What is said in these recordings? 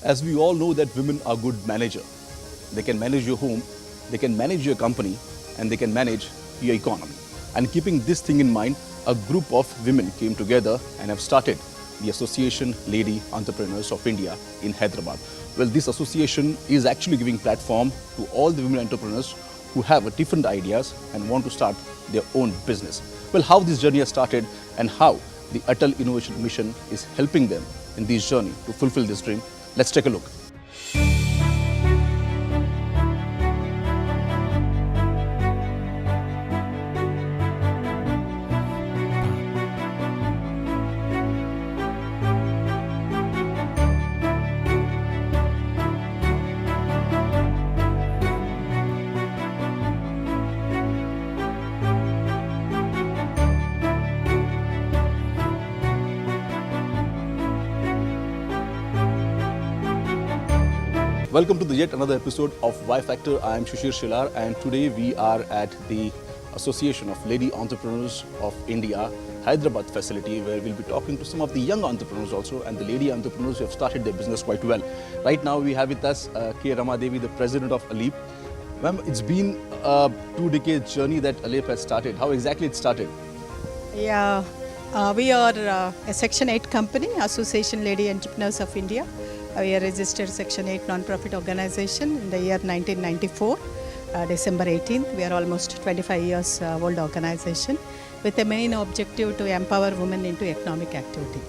As we all know that women are good manager. They can manage your home, they can manage your company, and they can manage your economy. And keeping this thing in mind, a group of women came together and have started the Association Lady Entrepreneurs of India in Hyderabad. Well, this association is actually giving platform to all the women entrepreneurs who have different ideas and want to start their own business. Well, how this journey has started and how the Atal Innovation Mission is helping them in this journey to fulfill this dream. Let's take a look. Welcome to the yet another episode of Y Factor. I am Shishir Shilar and today we are at the Association of Lady Entrepreneurs of India, Hyderabad facility, where we'll be talking to some of the young entrepreneurs also and the lady entrepreneurs who have started their business quite well. Right now we have with us K. Ramadevi, the president of Aleap. Ma'am, it's been a 2-decade journey that Aleap has started. How exactly it started? Yeah, we are a Section 8 company, Association Lady Entrepreneurs of India. We are registered Section 8 non-profit organization in the year 1994, December 18th. We are almost 25 years old organization with the main objective to empower women into economic activity.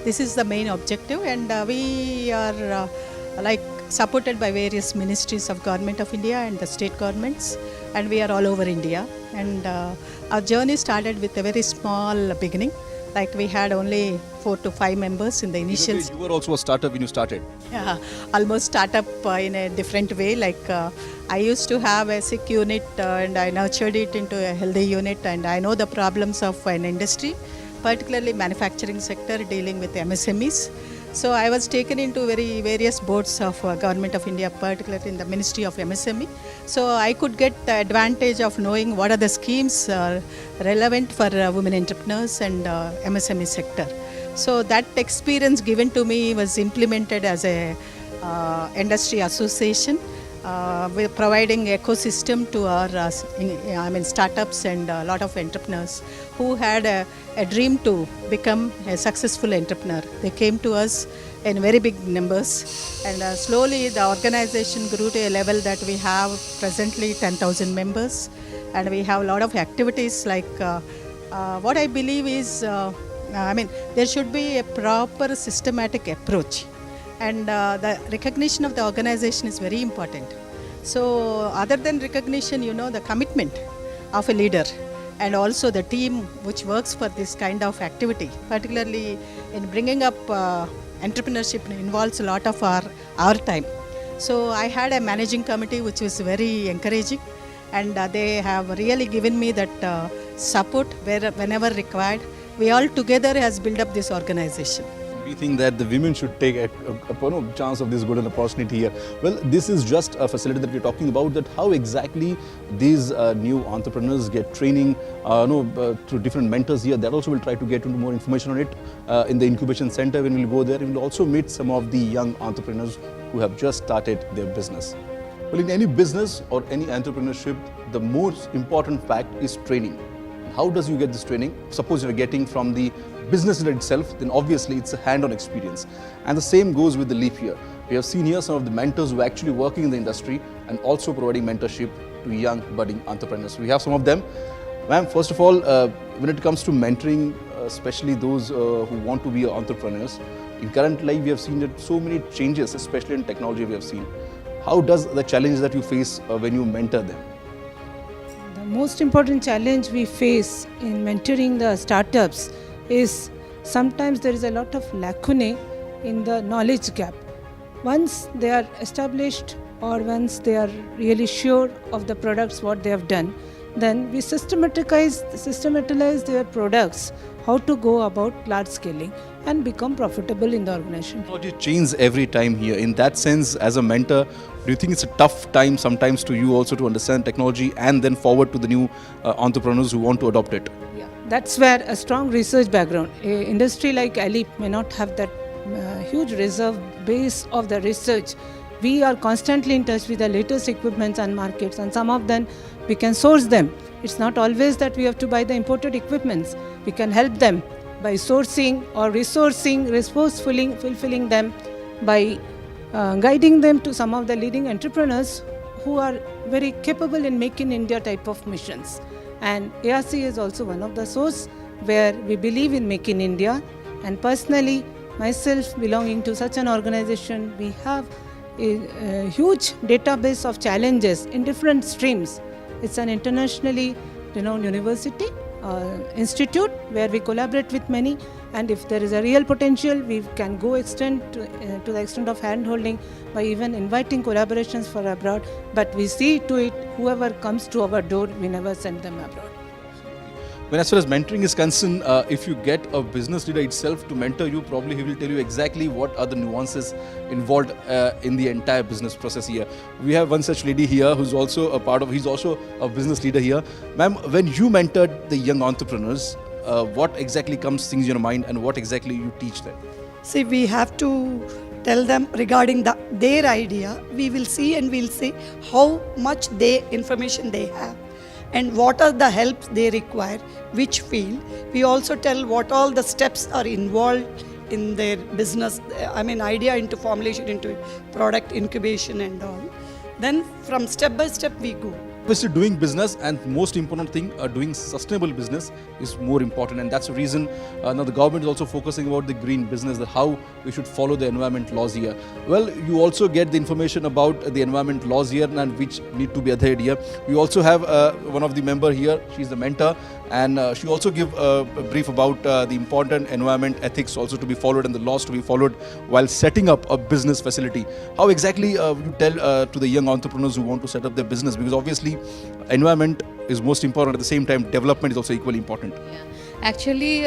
This is the main objective, and we are supported by various ministries of Government of India and the state governments, and we are all over India. And our journey started with a very small beginning. Like we had only 4 to 5 members in the initial. You were also a startup when you started. Yeah, almost startup in a different way. Like I used to have a sick unit and I nurtured it into a healthy unit, and I know the problems of an industry, particularly manufacturing sector dealing with MSMEs. So I was taken into various boards of Government of India, particularly in the Ministry of MSME. So I could get the advantage of knowing what are the schemes relevant for women entrepreneurs and MSME sector. So that experience given to me was implemented as a industry association. We're providing ecosystem to our startups and a lot of entrepreneurs who had a dream to become a successful entrepreneur. They came to us in very big numbers, and slowly the organization grew to a level that we have presently 10,000 members, and we have a lot of activities like what I believe is, there should be a proper systematic approach. And the recognition of the organization is very important. So other than recognition, the commitment of a leader and also the team which works for this kind of activity, particularly in bringing up entrepreneurship, involves a lot of our time. So I had a managing committee which was very encouraging, and they have really given me that support whenever required. We all together has built up this organization. We think that the women should take a chance of this golden opportunity here. Well, this is just a facility that we're talking about, that how exactly these new entrepreneurs get training through different mentors here. That also we'll try to get into more information on it in the incubation center. When we'll go there, we'll also meet some of the young entrepreneurs who have just started their business. Well, in any business or any entrepreneurship, the most important fact is training. How does you get this training? Suppose you're getting from the business in itself, then obviously it's a hand-on experience. And the same goes with the Aleap here. We have seen here some of the mentors who are actually working in the industry and also providing mentorship to young budding entrepreneurs. We have some of them. Ma'am, first of all, when it comes to mentoring, especially those who want to be entrepreneurs, in current life we have seen that so many changes, especially in technology we have seen. How does the challenges that you face when you mentor them? The most important challenge we face in mentoring the startups is sometimes there is a lot of lacunae in the knowledge gap. Once they are established or once they are really sure of the products what they have done, then we systematize their products, how to go about large scaling and become profitable in the organization. Technology changes every time here. In that sense, as a mentor, do you think it's a tough time sometimes to you also to understand technology and then forward to the new entrepreneurs who want to adopt it? Yeah, that's where a strong research background, an industry like Aleap may not have that huge reserve base of the research. We are constantly in touch with the latest equipments and markets, and some of them we can source them. It's not always that we have to buy the imported equipments. We can help them by sourcing or resourcing, resourcefully fulfilling them, by guiding them to some of the leading entrepreneurs who are very capable in Make in India type of missions. And ARC is also one of the source where we believe in Make in India. And personally, myself belonging to such an organization, we have a huge database of challenges in different streams. It's an internationally renowned university, institute where we collaborate with many, and if there is a real potential, we can go extend to the extent of hand-holding by even inviting collaborations for abroad. But we see to it, whoever comes to our door, we never send them abroad. When as far as mentoring is concerned, if you get a business leader itself to mentor you, probably he will tell you exactly what are the nuances involved in the entire business process here. We have one such lady here who's also he's also a business leader here. Ma'am, when you mentored the young entrepreneurs, what exactly comes things in your mind and what exactly you teach them? See, we have to tell them regarding their idea. We will see and we'll see how much information they have and what are the helps they require, which field. We also tell what all the steps are involved in their business, idea into formulation, into product incubation and all. Then from step by step we go. Obviously, doing business and most important thing, doing sustainable business is more important, and that's the reason now the government is also focusing about the green business, how we should follow the environment laws here. Well, you also get the information about the environment laws here and which need to be adhered here. We also have one of the member here. She's the mentor, and she also give a brief about the important environment ethics also to be followed and the laws to be followed while setting up a business facility. How exactly you tell to the young entrepreneurs who want to set up their business, because obviously environment is most important, at the same time development is also equally important. Yeah. Actually,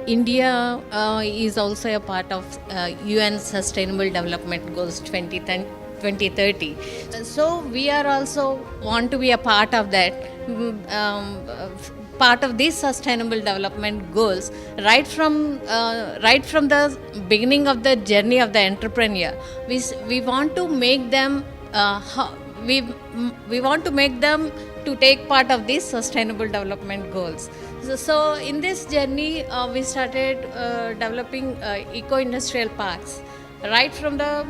India is also a part of UN Sustainable Development Goals 2030. So we are also want to be a part of that, part of these sustainable development goals. Right from the beginning of the journey of the entrepreneur, we want to make them we want to make them to take part of these sustainable development goals. So in this journey, we started developing eco-industrial parks, right from the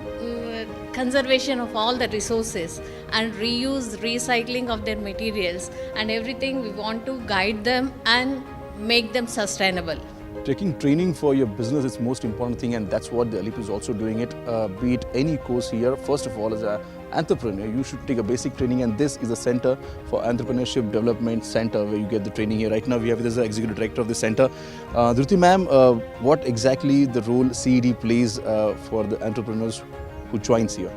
conservation of all the resources and reuse, recycling of their materials and everything. We want to guide them and make them sustainable. Taking training for your business is most important thing, and that's what the ALIP is also doing it. Be it any course here, first of all, as an entrepreneur, you should take a basic training, and this is a center for entrepreneurship development center where you get the training here. Right now we have this as the executive director of the center. Dhruti ma'am, what exactly the role CED plays for the entrepreneurs who joins here?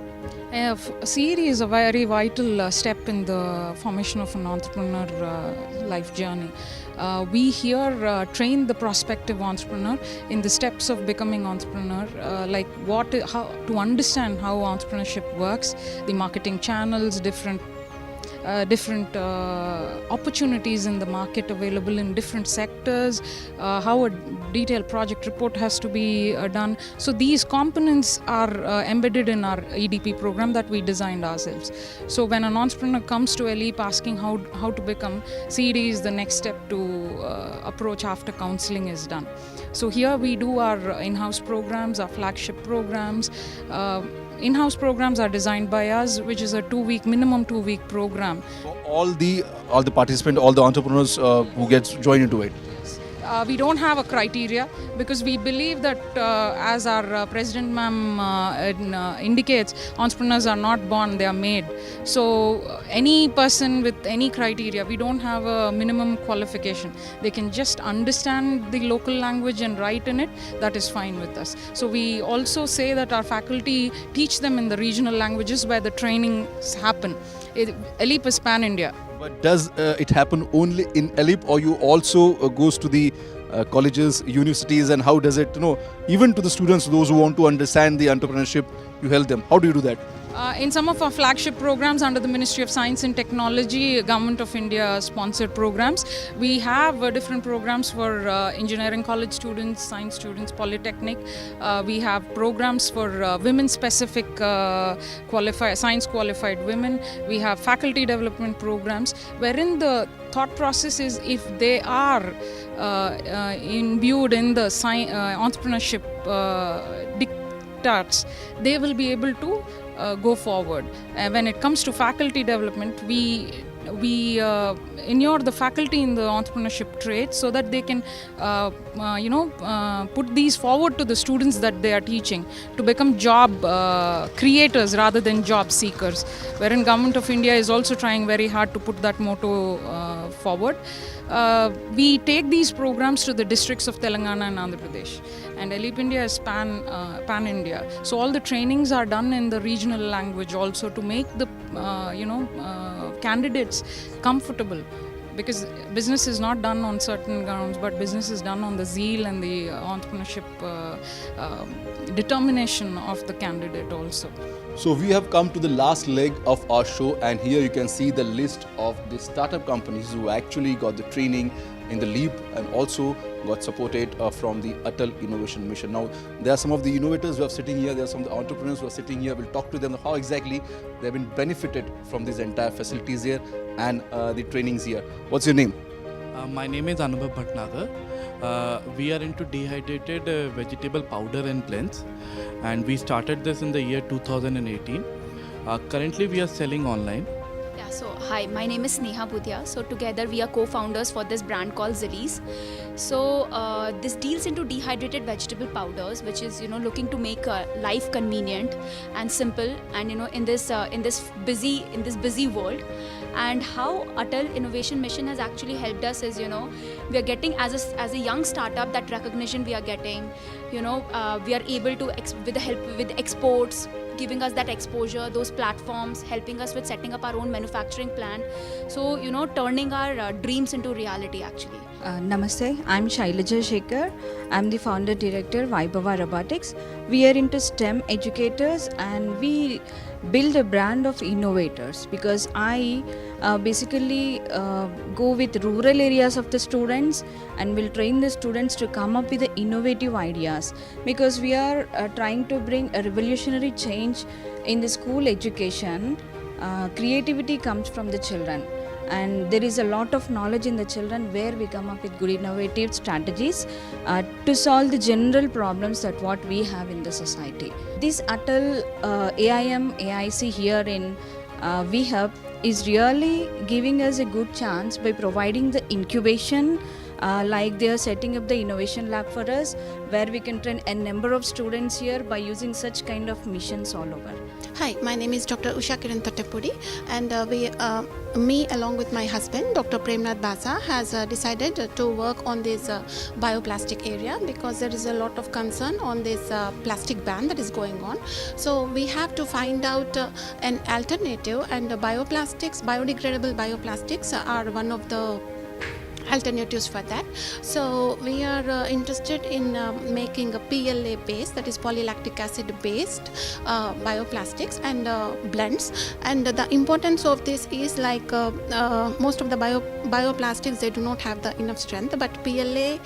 CED is a very vital step in the formation of an entrepreneur life journey. We here train the prospective entrepreneur in the steps of becoming entrepreneur, how to understand how entrepreneurship works, the marketing channels, different opportunities in the market available in different sectors, how a detailed project report has to be done. So these components are embedded in our EDP program that we designed ourselves. So when an entrepreneur comes to ALIP asking how to become, CED is the next step to approach after counseling is done. So here we do our in-house programs, our flagship programs. In-house programs are designed by us, which is a minimum 2-week program. All the participants, all the entrepreneurs who get joined into it. We don't have a criteria because we believe that as our President ma'am indicates, entrepreneurs are not born, they are made. So any person with any criteria, we don't have a minimum qualification. They can just understand the local language and write in it, that is fine with us. So we also say that our faculty teach them in the regional languages where the trainings happen. ALIP is pan-India. But does it happen only in ALIP, or you also goes to the colleges, universities, and how does it, even to the students, those who want to understand the entrepreneurship, you help them? How do you do that? In some of our flagship programs under the Ministry of Science and Technology, Government of India sponsored programs, we have different programs for engineering college students, science students, polytechnic. We have programs for women-specific science qualified women. We have faculty development programs wherein the thought process is if they are imbued in the entrepreneurship dictates, they will be able to go forward. When it comes to faculty development, we inure the faculty in the entrepreneurship traits so that they can put these forward to the students that they are teaching to become job creators rather than job seekers, wherein Government of India is also trying very hard to put that motto forward. We take these programs to the districts of Telangana and Andhra Pradesh, and Elite India is pan India. So all the trainings are done in the regional language also to make the candidates comfortable, because business is not done on certain grounds, but business is done on the zeal and the entrepreneurship determination of the candidate also. So we have come to the last leg of our show, and here you can see the list of the startup companies who actually got the training in the LEAP and also got supported from the Atal Innovation Mission. Now, there are some of the innovators who are sitting here, there are some of the entrepreneurs who are sitting here. We'll talk to them how exactly they have been benefited from these entire facilities here and the trainings here. What's your name? My name is Anubhav Bhatnagar. We are into dehydrated vegetable powder and blends, and we started this in the year 2018. Currently, we are selling online. Yeah, so hi, my name is Sneha Budhia. So together we are co-founders for this brand called Zillies. So this deals into dehydrated vegetable powders, which is looking to make life convenient and simple, and in this busy world. And how Atal Innovation Mission has actually helped us is we are getting as a young startup, that recognition we are getting. We are able to with the help with exports, giving us that exposure, those platforms, helping us with setting up our own manufacturing plant. So, turning our dreams into reality actually. Namaste, I'm Shailaja Shekhar. I'm the founder director Vaibhava Robotics. We are into STEM educators and we build a brand of innovators, because I basically go with rural areas of the students and will train the students to come up with the innovative ideas, because we are trying to bring a revolutionary change in the school education. Creativity comes from the children, and there is a lot of knowledge in the children where we come up with good innovative strategies to solve the general problems that what we have in the society. This Atal AIM AIC here in VHub is really giving us a good chance by providing the incubation, like they are setting up the innovation lab for us, where we can train a number of students here by using such kind of missions all over. Hi, my name is Dr. Usha Kiran Tottepudi, and me along with my husband, Dr. Premnath Basa, has decided to work on this bioplastic area, because there is a lot of concern on this plastic ban that is going on. So we have to find out an alternative, and biodegradable bioplastics are one of the alternatives for that. So we are interested in making a PLA based, that is polylactic acid based bioplastics and blends. And the importance of this is like most of the bioplastics, they do not have the enough strength, but PLA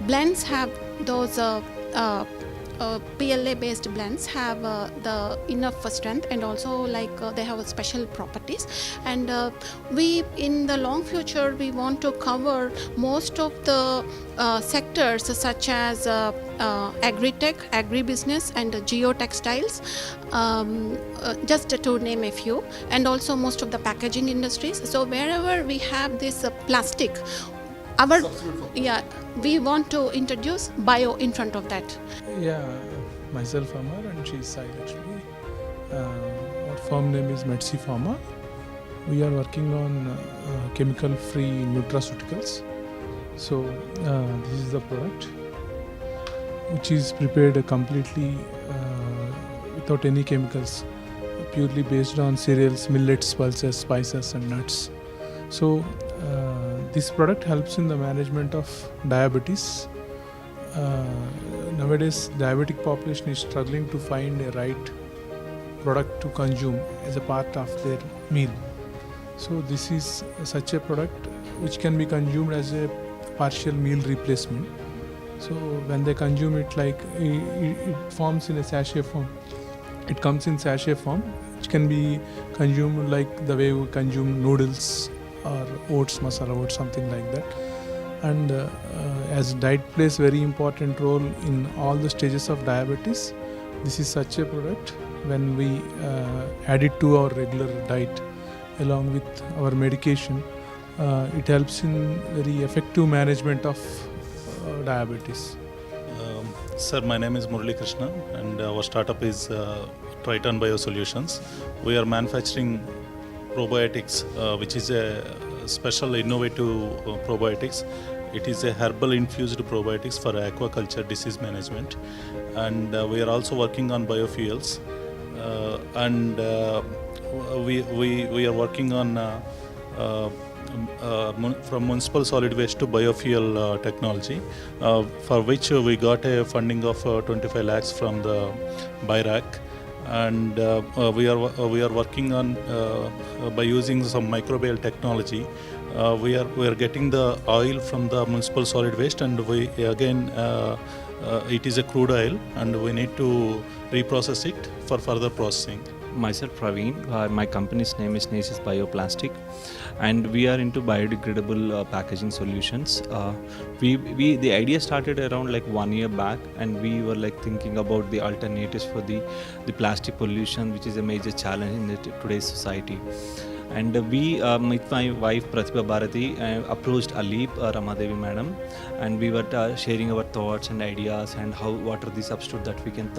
blends have those PLA based blends have the enough strength, and also like they have special properties. And we in the long future we want to cover most of the sectors such as agri-tech, agribusiness and geotextiles, just to name a few, and also most of the packaging industries. So wherever we have this plastic, we want to introduce bio in front of that. Yeah, myself Amar and she's Sai Lakshmi. Our firm name is Medsi Pharma. We are working on chemical-free nutraceuticals. So this is the product, which is prepared completely without any chemicals, purely based on cereals, millets, pulses, spices and nuts. So this product helps in the management of diabetes. Nowadays, diabetic population is struggling to find a right product to consume as a part of their meal. So this is such a product which can be consumed as a partial meal replacement. So when they consume it, like it forms in a sachet form. It comes in sachet form, which can be consumed like the way we consume noodles or oats, masala oats, something like that. And as diet plays very important role in all the stages of diabetes, this is such a product. When we add it to our regular diet along with our medication, it helps in very effective management of diabetes. Sir, my name is Murali Krishna and our startup is Triton Biosolutions. We are manufacturing probiotics, which is a special innovative probiotics. It is a herbal infused probiotics for aquaculture disease management, and we are also working on biofuels, and we are working on from municipal solid waste to biofuel technology, for which we got a funding of 25 lakhs from the BIRAC, and we are working on by using some microbial technology. We are getting the oil from the municipal solid waste, and we again it is a crude oil, and we need to reprocess it for further processing. Myself Praveen, my company's name is Nasis Bioplastic, and we are into biodegradable packaging solutions. The idea started around like 1 year back, and we were like thinking about the alternatives for the plastic pollution, which is a major challenge in today's society. And we, with my wife Pratibha Bharati, approached Aleep, Ramadevi madam, and we were sharing our thoughts and ideas and what are the substitutes that we can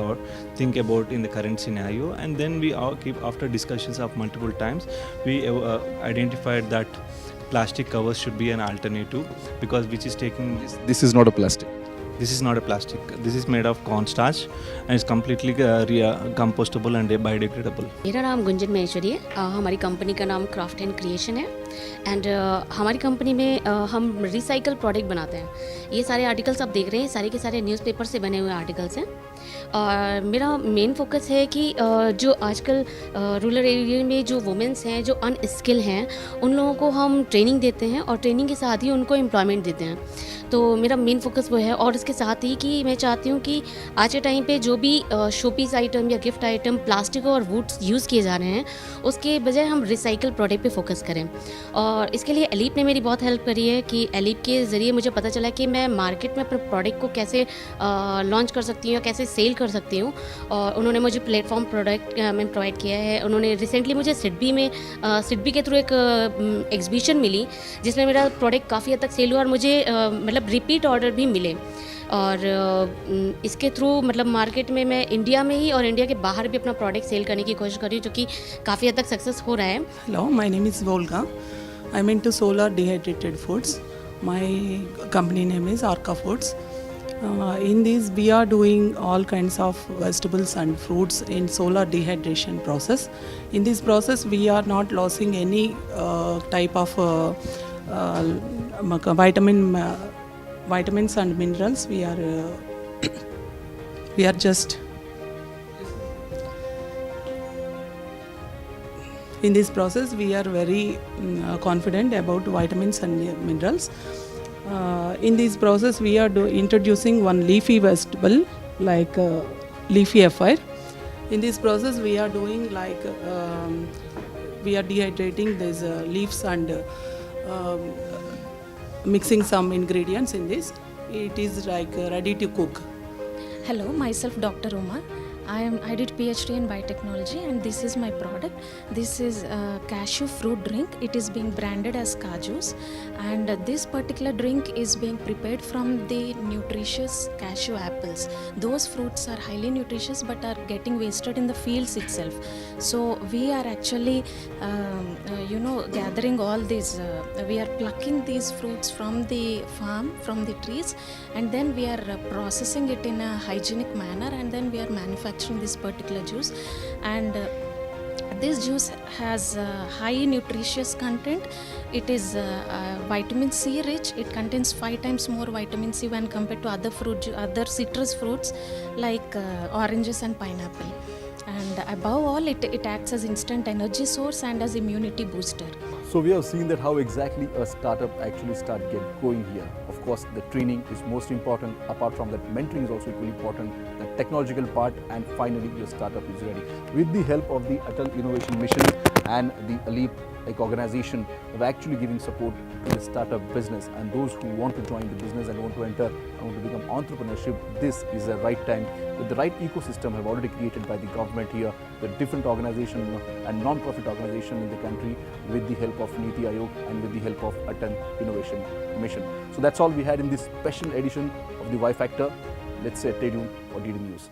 think about in the current scenario. And then we after discussions of multiple times, we identified that plastic covers should be an alternative, because which is taking This is not a plastic. This is not a plastic. This is made of cornstarch and it's completely compostable and biodegradable. मेरा नाम गुंजन महेश्वरी है। हमारी company का नाम craft and creation है, and हमारी company में हम रिसाइकल प्रोडक्ट बनाते हैं। ये सारे आर्टिकल्स आप देख रहे हैं, सारे के सारे न्यूज़पेपर से बने हुए आर्टिकल्स हैं। और मेरा मेन फोकस है कि जो आजकल रूरल एरिया में जो वुमेंस हैं, जो अनस्किल हैं, उन लोगों को हम ट्रेनिंग देते हैं और ट्रेनिंग के साथ ही उनको एम्प्लॉयमेंट देते हैं। तो मेरा मेन फोकस वो है, और इसके साथ ही कि मैं चाहती हूँ कि आज के टाइम पे जो भी शोपीस आइटम या गिफ्ट आइटम प्लास्टिक और वुड्स यूज़ किए जा रहे हैं, उसके बजाय हम रिसाइकल प्रोडक्ट पे फोकस करें। और इसके लिए एलीप ने मेरी बहुत हेल्प करी है कि एलीप के ज़रिए मुझे पता चला कि मैं मार्केट में अपने प्रोडक्ट को कैसे लॉन्च कर सकती हूँ या कैसे सेल कर सकती हूँ। और उन्होंने मुझे प्लेटफॉर्म प्रोडक्ट में प्रोवाइड किया है। उन्होंने रिसेंटली मुझे सिडबी के थ्रू एक एग्जीबिशन मिली, जिसमें मेरा प्रोडक्ट काफ़ी हद तक सेल हुआ और मुझे मतलब रिपीट ऑर्डर भी मिले। और इसके थ्रू मतलब मार्केट में मैं इंडिया में ही और इंडिया के बाहर भी अपना प्रोडक्ट सेल करने की कोशिश कर रही हूँ, जो कि काफ़ी हद तक सक्सेस हो रहा है। Hello, my name is Volga. I'm into solar dehydrated foods. My company name is Arca Foods. In this, we are doing all kinds of vegetables and fruits in solar dehydration process. In this process, we are not losing any type of vitamins and minerals. We are just in this process. We are very confident about vitamins and minerals. In this process, we are introducing one leafy vegetable like leafy fire. In this process, we are doing like we are dehydrating these leaves and mixing some ingredients in this. It is like ready to cook. Hello, myself Dr. Uma. I did PhD in biotechnology, and this is my product. This is a cashew fruit drink. It is being branded as Kajus, and this particular drink is being prepared from the nutritious cashew apples. Those fruits are highly nutritious but are getting wasted in the fields itself. So we are actually gathering all these, we are plucking these fruits from the farm, from the trees, and then we are processing it in a hygienic manner, and then we are manufacturing this particular juice. And this juice has high nutritious content. It is vitamin C rich. It contains 5 times more vitamin C when compared to other citrus fruits like oranges and pineapple. And above all, it acts as instant energy source and as immunity booster. So we have seen that how exactly a startup actually get going here. Of course, the training is most important. Apart from that, mentoring is also equally important. The technological part, and finally, your startup is ready. With the help of the Atal Innovation Mission and the ALEAP organization, of actually giving support to the startup business and those who want to join the business and want to enter and want to become entrepreneurship. This is the right time. With the right ecosystem have already created by the government here, the different organization and non-profit organization in the country, with the help of NITI Aayog and with the help of Atal Innovation Mission. So that's all we had in this special edition of the Y Factor. Let's stay tuned for DD News.